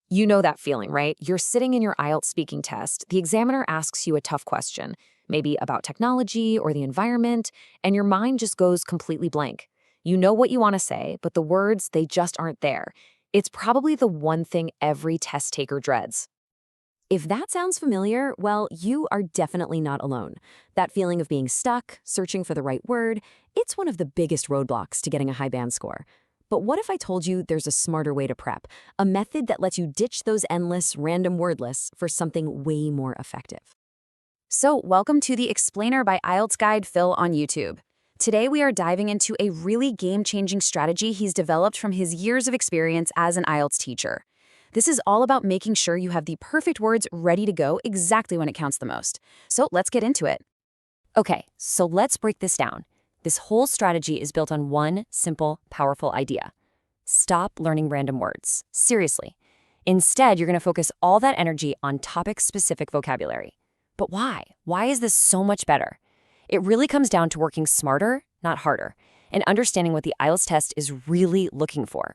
You know that feeling, right? You're sitting in your IELTS speaking test, the examiner asks you a tough question, maybe about technology or the environment, and your mind just goes completely blank. You know what you want to say, but the words, they just aren't there. It's probably the one thing every test taker dreads. If that sounds familiar, well, you are definitely not alone. That feeling of being stuck, searching for the right word, it's one of the biggest roadblocks to getting a high band score. But what if I told you there's a smarter way to prep, a method that lets you ditch those endless, random word lists for something way more effective? So, welcome to the Explainer by IELTS Guide Phil on YouTube. Today, we are diving into a really game-changing strategy he's developed from his years of experience as an IELTS teacher. This is all about making sure you have the perfect words ready to go exactly when it counts the most. So, let's get into it. Okay, so let's break this down. This whole strategy is built on one simple, powerful idea. Stop learning random words. Seriously. Instead, you're going to focus all that energy on topic-specific vocabulary. But why? Why is this so much better? It really comes down to working smarter, not harder, and understanding what the IELTS test is really looking for.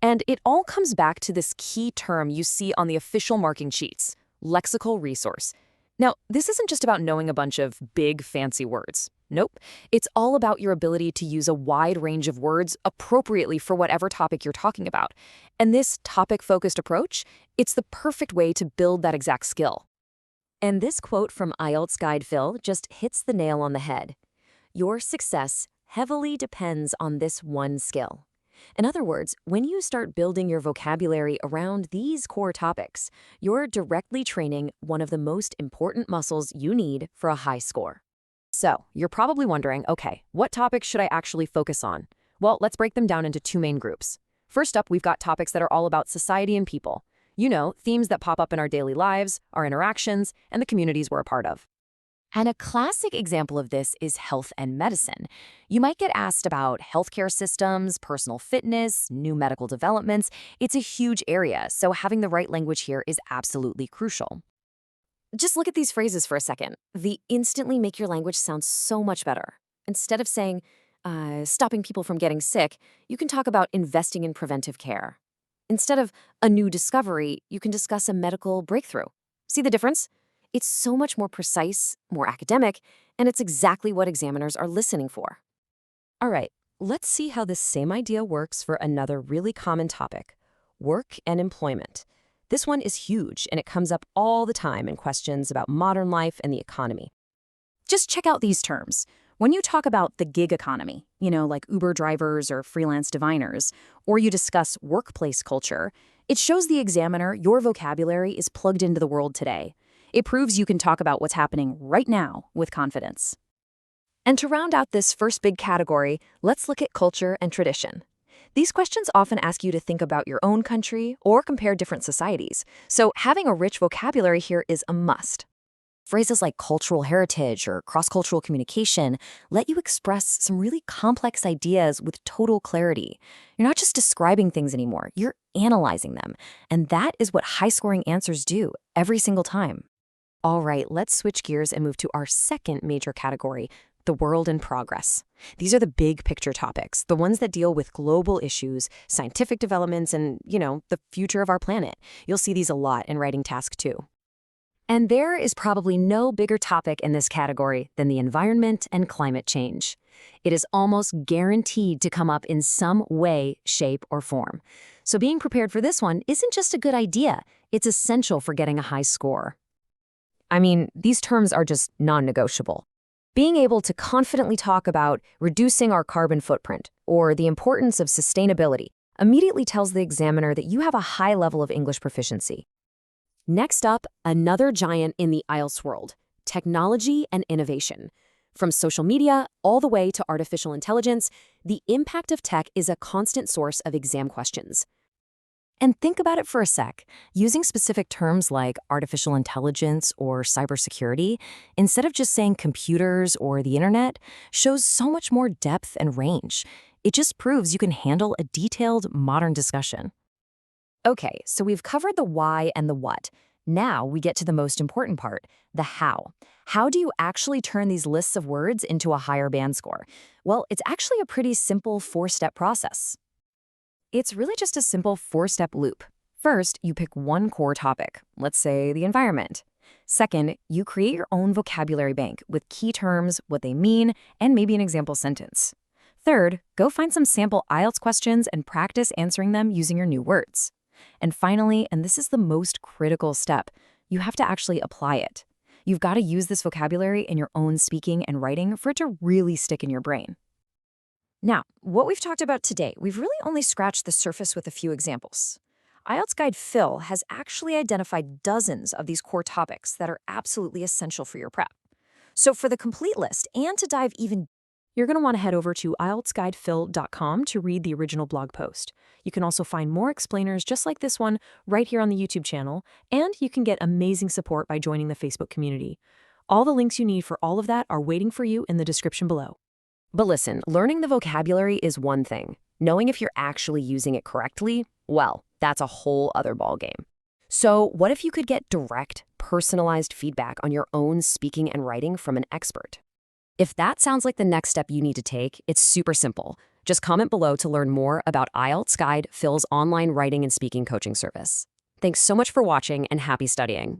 And it all comes back to this key term you see on the official marking sheets, lexical resource. Now, this isn't just about knowing a bunch of big, fancy words. Nope. It's all about your ability to use a wide range of words appropriately for whatever topic you're talking about. And this topic-focused approach, it's the perfect way to build that exact skill. And this quote from IELTS Guide Phil just hits the nail on the head. Your success heavily depends on this one skill. In other words, when you start building your vocabulary around these core topics, you're directly training one of the most important muscles you need for a high score. So, you're probably wondering, okay, what topics should I actually focus on? Well, let's break them down into two main groups. First up, we've got topics that are all about society and people. You know, themes that pop up in our daily lives, our interactions, and the communities we're a part of. And a classic example of this is health and medicine. You might get asked about healthcare systems, personal fitness, new medical developments. It's a huge area, so having the right language here is absolutely crucial. Just look at these phrases for a second. They instantly make your language sound so much better. Instead of saying, stopping people from getting sick, you can talk about investing in preventive care. Instead of a new discovery, you can discuss a medical breakthrough. See the difference? It's so much more precise, more academic, and it's exactly what examiners are listening for. All right, let's see how this same idea works for another really common topic, work and employment. This one is huge, and it comes up all the time in questions about modern life and the economy. Just check out these terms. When you talk about the gig economy, like Uber drivers or freelance diviners, or you discuss workplace culture, it shows the examiner your vocabulary is plugged into the world today. It proves you can talk about what's happening right now with confidence. And to round out this first big category, let's look at culture and tradition. These questions often ask you to think about your own country or compare different societies, so having a rich vocabulary here is a must. Phrases like cultural heritage or cross-cultural communication let you express some really complex ideas with total clarity. You're not just describing things anymore, you're analyzing them, and that is what high-scoring answers do every single time. All right, let's switch gears and move to our second major category, the world in progress. These are the big picture topics, the ones that deal with global issues, scientific developments, and, the future of our planet. You'll see these a lot in writing task 2. And there is probably no bigger topic in this category than the environment and climate change. It is almost guaranteed to come up in some way, shape, or form. So being prepared for this one isn't just a good idea, it's essential for getting a high score. I mean, these terms are just non-negotiable. Being able to confidently talk about reducing our carbon footprint or the importance of sustainability immediately tells the examiner that you have a high level of English proficiency. Next up, another giant in the IELTS world, technology and innovation. From social media all the way to artificial intelligence, the impact of tech is a constant source of exam questions. And think about it for a sec. Using specific terms like artificial intelligence or cybersecurity, instead of just saying computers or the internet, shows so much more depth and range. It just proves you can handle a detailed, modern discussion. Okay, so we've covered the why and the what. Now we get to the most important part, the how. How do you actually turn these lists of words into a higher band score? Well, it's actually a pretty simple 4-step process. It's really just a simple 4-step loop. First, you pick one core topic, let's say the environment. Second, you create your own vocabulary bank with key terms, what they mean, and maybe an example sentence. Third, go find some sample IELTS questions and practice answering them using your new words. And finally, and this is the most critical step, you have to actually apply it. You've got to use this vocabulary in your own speaking and writing for it to really stick in your brain. Now, what we've talked about today, we've really only scratched the surface with a few examples. IELTS Guide Phil has actually identified dozens of these core topics that are absolutely essential for your prep. So for the complete list and to dive even, You're going to want to head over to IELTSGuidePhil.com to read the original blog post. You can also find more explainers just like this one right here on the YouTube channel, and you can get amazing support by joining the Facebook community. All the links you need for all of that are waiting for you in the description below. But listen, learning the vocabulary is one thing. Knowing if you're actually using it correctly, well, that's a whole other ballgame. So what if you could get direct, personalized feedback on your own speaking and writing from an expert? If that sounds like the next step you need to take, it's super simple. Just comment below to learn more about IELTS Guide Phil's online writing and speaking coaching service. Thanks so much for watching and happy studying.